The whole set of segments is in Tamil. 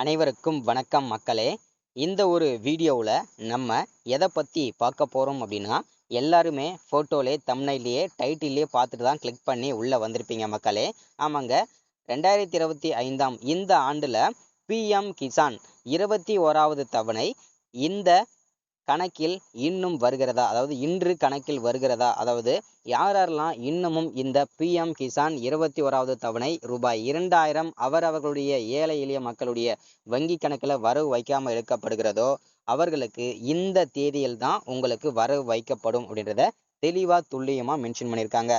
அனைவருக்கும் வணக்கம் மக்களே. இந்த ஒரு வீடியோவில் நம்ம எதை பற்றி பார்க்க போகிறோம் அப்படின்னா, எல்லாருமே ஃபோட்டோலே தம்ப்நெயிலே டைட்டிலே பார்த்துட்டு தான் கிளிக் பண்ணி உள்ளே வந்திருப்பீங்க மக்களே. ஆமாங்க, 2025 இந்த ஆண்டில் பிஎம் கிசான் 21வது தவணை இந்த கணக்கில் இன்னும் வருகிறதா, அதாவது இன்று கணக்கில் வருகிறதா, அதாவது யாரெல்லாம் இன்னமும் இந்த பிஎம் கிசான் 21வது தவணை ரூபாய் 2000 அவர்களுடைய ஏழை எளிய மக்களுடைய வங்கி கணக்கில் வரவு வைக்காமல் எடுக்கப்படுகிறதோ அவர்களுக்கு இந்த தேதியில் தான் உங்களுக்கு வரவு வைக்கப்படும் அப்படின்றத தெளிவாக துல்லியமாக மென்ஷன் பண்ணியிருக்காங்க.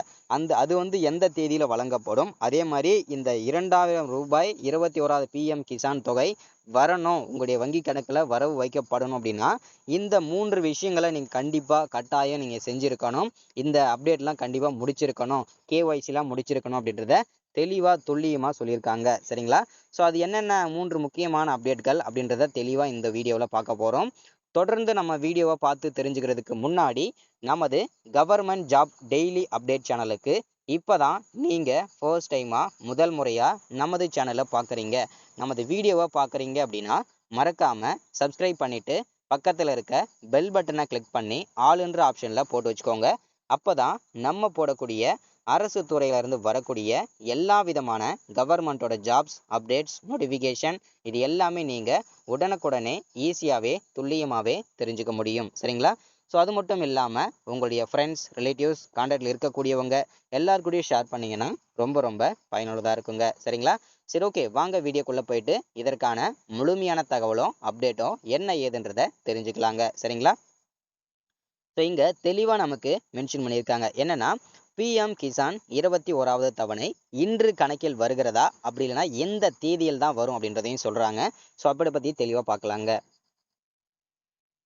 அது எந்த தேதியில் வழங்கப்படும், அதே மாதிரி இந்த 2000 ரூபாய் 21வது பிஎம் கிசான் தொகை வரணும், உங்களுடைய வங்கி கணக்கில் வரவு வைக்கப்படணும் அப்படின்னா இந்த 3 விஷயங்களை நீங்கள் கண்டிப்பாக கட்டாயம் நீங்கள் செஞ்சுருக்கணும். இந்த அப்டேட்லாம் கண்டிப்பாக முடிச்சிருக்கணும், கேஒய்சிலாம் முடிச்சிருக்கணும் அப்படின்றத தெளிவாக துல்லியமாக சொல்லியிருக்காங்க. சரிங்களா? ஸோ அது என்னென்ன 3 முக்கியமான அப்டேட்கள் அப்படின்றத தெளிவாக இந்த வீடியோவில் பார்க்க போகிறோம். தொடர்ந்து நம்ம வீடியோவை பார்த்து தெரிஞ்சுக்கிறதுக்கு முன்னாடி நமது கவர்மெண்ட் ஜாப் டெய்லி அப்டேட் சேனலுக்கு இப்போதான் நீங்கள் ஃபர்ஸ்ட் டைமாக முதல் முறையாக நமது சேனலை பார்க்குறீங்க, நமது வீடியோவை பார்க்குறீங்க அப்படின்னா மறக்காமல் சப்ஸ்கிரைப் பண்ணிவிட்டு பக்கத்தில் இருக்க பெல் பட்டனை கிளிக் பண்ணி ஆளுன்ற ஆப்ஷனில் போட்டு வச்சுக்கோங்க. அப்போ தான் நம்ம போடக்கூடிய அரசு துறையிலிருந்து வரக்கூடிய எல்லா விதமான கவர்மெண்ட்டோட ஜாப்ஸ் அப்டேட்ஸ் நோட்டிஃபிகேஷன் இது எல்லாமே நீங்கள் உடனுக்குடனே ஈஸியாகவே துல்லியமாகவே தெரிஞ்சுக்க முடியும். சரிங்களா? ஸோ அது மட்டும் இல்லாமல் உங்களுடைய ஃப்ரெண்ட்ஸ் ரிலேட்டிவ்ஸ் கான்டாக்டில் இருக்கக்கூடியவங்க எல்லாருக்கூடயும் ஷேர் பண்ணிங்கன்னா ரொம்ப ரொம்ப பயனுள்ளதாக இருக்குங்க. சரிங்களா? சரி, ஓகே, வாங்க வீடியோக்குள்ளே போயிட்டு இதற்கான முழுமையான தகவலும் அப்டேட்டும் என்ன ஏதுன்றதை தெரிஞ்சுக்கலாங்க. சரிங்களா? ஸோ இங்கே தெளிவாக நமக்கு மென்ஷன் பண்ணியிருக்காங்க என்னென்னா, பிஎம் கிசான் 21வது தவணை இன்று கணக்கில் வருகிறதா, அப்படி இல்லைன்னா எந்த தேதியில் தான் வரும் அப்படின்றதையும் சொல்கிறாங்க. ஸோ அப்படி பற்றி தெளிவாக பார்க்கலாங்க.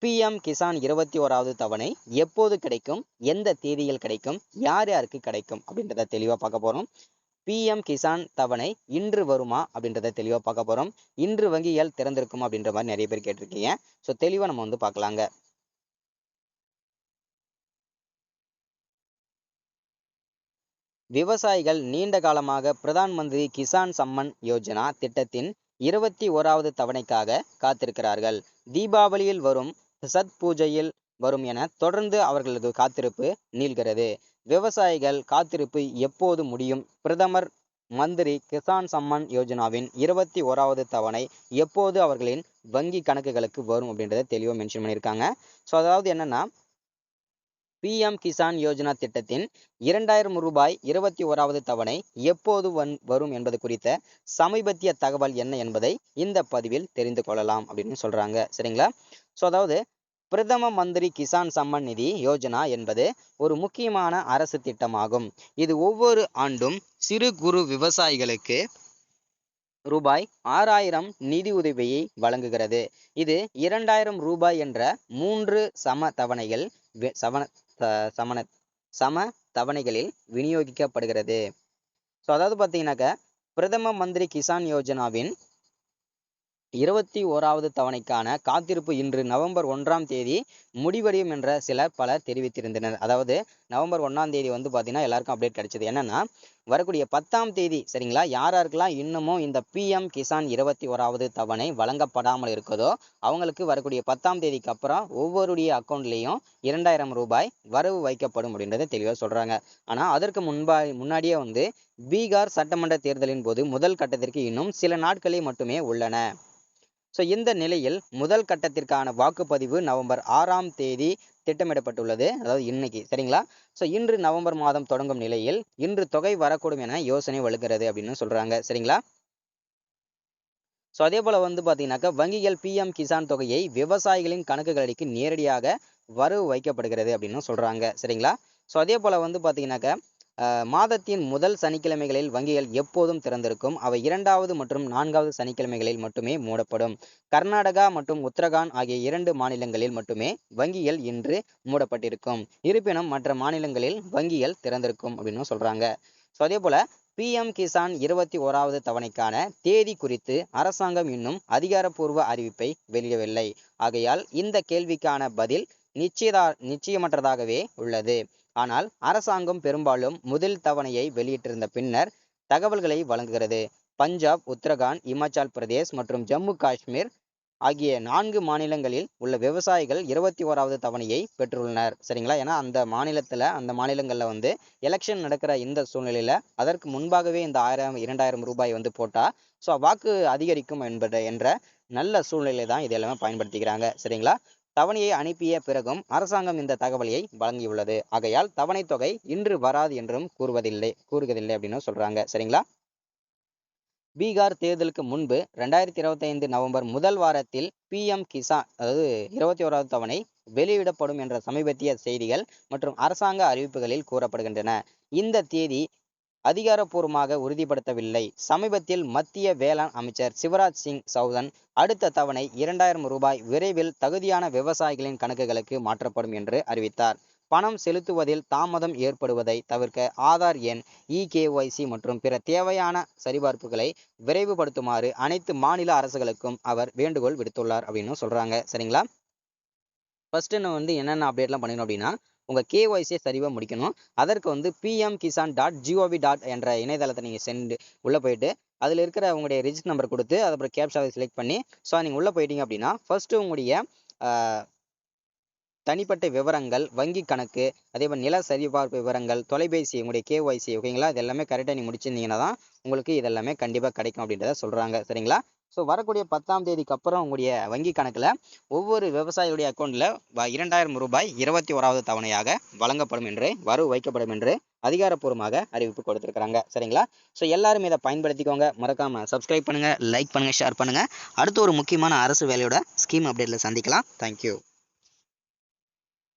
பிஎம் கிசான் 21வது தவணை எப்போது கிடைக்கும், எந்த தேதியில் கிடைக்கும், யார் யாருக்கு கிடைக்கும் அப்படின்றத தெளிவாக பார்க்க போகிறோம். பிஎம் கிசான் தவணை இன்று வருமா அப்படின்றத தெளிவாக பார்க்க போகிறோம். இன்று வங்கிகள் திறந்திருக்குமா அப்படின்ற மாதிரி நிறைய பேர் கேட்டிருக்கீங்க. ஸோ தெளிவாக நம்ம பார்க்கலாங்க. விவசாயிகள் நீண்ட காலமாக பிரதான் மந்திரி கிசான் சம்மன் யோஜனா திட்டத்தின் 21வது தவணைக்காக காத்திருக்கிறார்கள். தீபாவளியில் வரும், சத் பூஜையில் வரும் என தொடர்ந்து அவர்களது காத்திருப்பு நீள்கிறது. விவசாயிகள் காத்திருப்பு எப்போது முடியும், பிரதமர் மந்திரி கிசான் சம்மன் யோஜனாவின் 21வது தவணை எப்போது அவர்களின் வங்கி கணக்குகளுக்கு வரும் அப்படின்றத தெளிவாக மென்ஷன் பண்ணியிருக்காங்க. ஸோ அதாவது என்னன்னா, பிஎம் கிசான் யோஜனா திட்டத்தின் 2000 ரூபாய் 21வது தவணை எப்போது வரும் என்பது குறித்த சமீபத்திய தகவல் என்ன என்பதை இந்த பதிவில் தெரிந்து கொள்ளலாம் அப்படின்னு சொல்றாங்க. சரிங்களா? ஸோ அதாவது பிரதம மந்திரி கிசான் சம்மன் நிதி யோஜனா என்பது ஒரு முக்கியமான அரசு திட்டமாகும். இது ஒவ்வொரு ஆண்டும் சிறு குறு விவசாயிகளுக்கு ரூபாய் 6000 நிதி உதவியை வழங்குகிறது. இது 2000 ரூபாய் என்ற 3 சம தவணைகளில் விநியோகிக்கப்படுகிறது. ஸோ அதாவது பார்த்தீங்கன்னாக்க பிரதம மந்திரி கிசான் யோஜனாவின் 21வது தவணைக்கான காத்திருப்பு இன்று நவம்பர் 1ஆம் தேதி முடிவடையும் என்ற பலர் தெரிவித்திருந்தனர். அதாவது நவம்பர் 1ஆம் தேதி பார்த்தீங்கன்னா எல்லாருக்கும் அப்டேட் கிடைச்சது. என்னன்னா, வரக்கூடிய 10ஆம் தேதி, சரிங்களா, யாருக்கெல்லாம் இன்னமும் இந்த பிஎம் கிசான் 21வது தவணை வழங்கப்படாமல் இருக்குதோ அவங்களுக்கு வரக்கூடிய 10ஆம் தேதிக்கு அப்புறம் ஒவ்வொருடைய அக்கௌண்ட்லேயும் 2000 ரூபாய் வரவு வைக்கப்படும் அப்படின்றத தெளிவாக சொல்றாங்க. ஆனால் அதற்கு முன்னாடியே பீகார் சட்டமன்ற தேர்தலின் போது முதல் கட்டத்திற்கு இன்னும் சில நாட்களே மட்டுமே உள்ளன. ஸோ இந்த நிலையில் முதல் கட்டத்திற்கான வாக்குப்பதிவு நவம்பர் 6ஆம் தேதி திட்டமிடப்பட்டுள்ளது, அதாவது இன்னைக்கு. சரிங்களா? ஸோ இன்று நவம்பர் மாதம் தொடங்கும் நிலையில் இன்று தொகை வரக்கூடும் என யோசனை வலுக்கிறது அப்படின்னு சொல்றாங்க. சரிங்களா? ஸோ அதே போல பார்த்தீங்கன்னாக்கா வங்கிகள் பிஎம் கிசான் தொகையை விவசாயிகளின் கணக்குகளுக்கு நேரடியாக வரவு வைக்கப்படுகிறது அப்படின்னு சொல்றாங்க. சரிங்களா? ஸோ அதே போல பார்த்தீங்கன்னாக்கா மாதத்தின் முதல் சனிக்கிழமைகளில் வங்கிகள் எப்போதும் திறந்திருக்கும். அவை 2வது மற்றும் 4வது சனிக்கிழமைகளில் மட்டுமே மூடப்படும். கர்நாடகா மற்றும் உத்தரகாண்ட் ஆகிய 2 மாநிலங்களில் மட்டுமே வங்கிகள் இன்று மூடப்பட்டிருக்கும். இருப்பினும் மற்ற மாநிலங்களில் வங்கிகள் திறந்திருக்கும் அப்படின்னு சொல்றாங்க. ஸோ அதே போல பிஎம் கிசான் 21வது தவணைக்கான தேதி குறித்து அரசாங்கம் இன்னும் அதிகாரப்பூர்வ அறிவிப்பை வெளியிடவில்லை. ஆகையால் இந்த கேள்விக்கான பதில் நிச்சயமற்றதாகவே உள்ளது. ஆனால் அரசாங்கம் பெரும்பாலும் முதல் தவணையை வெளியிட்டிருந்த பின்னர் தகவல்களை வழங்குகிறது. பஞ்சாப், உத்தரகாண்ட், இமாச்சல் பிரதேஷ் மற்றும் ஜம்மு காஷ்மீர் ஆகிய 4 மாநிலங்களில் உள்ள விவசாயிகள் 21வது தவணையை பெற்றுள்ளனர். சரிங்களா? ஏன்னா அந்த மாநிலங்கள்ல வந்து எலெக்ஷன் நடக்கிற இந்த சூழ்நிலையில அதற்கு முன்பாகவே இந்த 1000 2000 ரூபாய் வந்து போட்டா வாக்கு அதிகரிக்கும் என்ற நல்ல சூழ்நிலை தான் இது எல்லாமே பயன்படுத்திக்கிறாங்க. சரிங்களா? தவணையை அனுப்பிய பிறகும் அரசாங்கம் இந்த தகவலை வழங்கியுள்ளது. ஆகையால் தவணை தொகை இன்று வராது என்றும் கூறுவதில்லை அப்படின்னு சொல்றாங்க. சரிங்களா? பீகார் தேர்தலுக்கு முன்பு 2025 நவம்பர் முதல் வாரத்தில் PM கிசான் அதாவது 21வது தவணை வெளியிடப்படும் என்ற சமீபத்திய செய்திகள் மற்றும் அரசாங்க அறிவிப்புகளில் கூறப்படுகின்றன. இந்த தேதி அதிகாரப்பூர்வமாக உறுதிப்படுத்தவில்லை. சமீபத்தில் மத்திய வேளாண் அமைச்சர் சிவராஜ் சிங் சௌஹான் அடுத்த தவணை 2000 ரூபாய் விரைவில் தகுதியான விவசாயிகளின் கணக்குகளுக்கு மாற்றப்படும் என்று அறிவித்தார். பணம் செலுத்துவதில் தாமதம் ஏற்படுவதை தவிர்க்க ஆதார் எண், EKYC மற்றும் பிற தேவையான சரிபார்ப்புகளை விரைவுபடுத்துமாறு அனைத்து மாநில அரசுகளுக்கும் அவர் வேண்டுகோள் விடுத்துள்ளார் அப்படின்னு சொல்றாங்க. சரிங்களா? ஃபர்ஸ்ட் நம்ம வந்து என்னென்ன அப்டேட்லாம் பண்ணிக்கணும் அப்படின்னா உங்கள் KYC சரிவாக முடிக்கணும். அதற்கு வந்து pmkisan.gov. என்ற இணையதளத்தை நீங்கள் உள்ளே போயிட்டு அதில் இருக்கிற உங்களுடைய ரிஜிஸ்டர் நம்பர் கொடுத்து அதுக்கப்புறம் கேப்சாவை செலக்ட் பண்ணி நீங்கள் உள்ளே போயிட்டீங்க அப்படின்னா ஃபர்ஸ்ட்டு உங்களுடைய தனிப்பட்ட விவரங்கள், வங்கி கணக்கு, அதே மாதிரி நில சரிபார்ப்பு விவரங்கள், தொலைபேசி, உங்களுடைய KYC, ஓகேங்களா? இது எல்லாமே கரெக்டாக நீங்கள் முடிச்சிருந்தீங்கன்னா தான் உங்களுக்கு இதெல்லாமே கண்டிப்பாக கிடைக்கும் அப்படின்றத சொல்கிறாங்க. சரிங்களா? வரக்கூடிய 10ஆம் தேதிக்கு அப்புறம் உங்களுடைய வங்கி கணக்கில் ஒவ்வொரு விவசாயியுடைய அக்கௌண்ட்டில் 2000 ரூபாய் 21வது தவணையாக வழங்கப்படும் என்று வைக்கப்படும் என்று அதிகாரப்பூர்வமாக அறிவிப்பு கொடுத்துருக்காங்க. சரிங்களா? எல்லாரும் இதை பயன்படுத்திக்கோங்க. மறக்காமல் சப்ஸ்கிரைப் பண்ணுங்கள், லைக் பண்ணுங்கள், ஷேர் பண்ணுங்கள். அடுத்து ஒரு முக்கியமான அரசு வேலையோட ஸ்கீம் அப்டேட்டில் சந்திக்கலாம். தேங்க்யூ.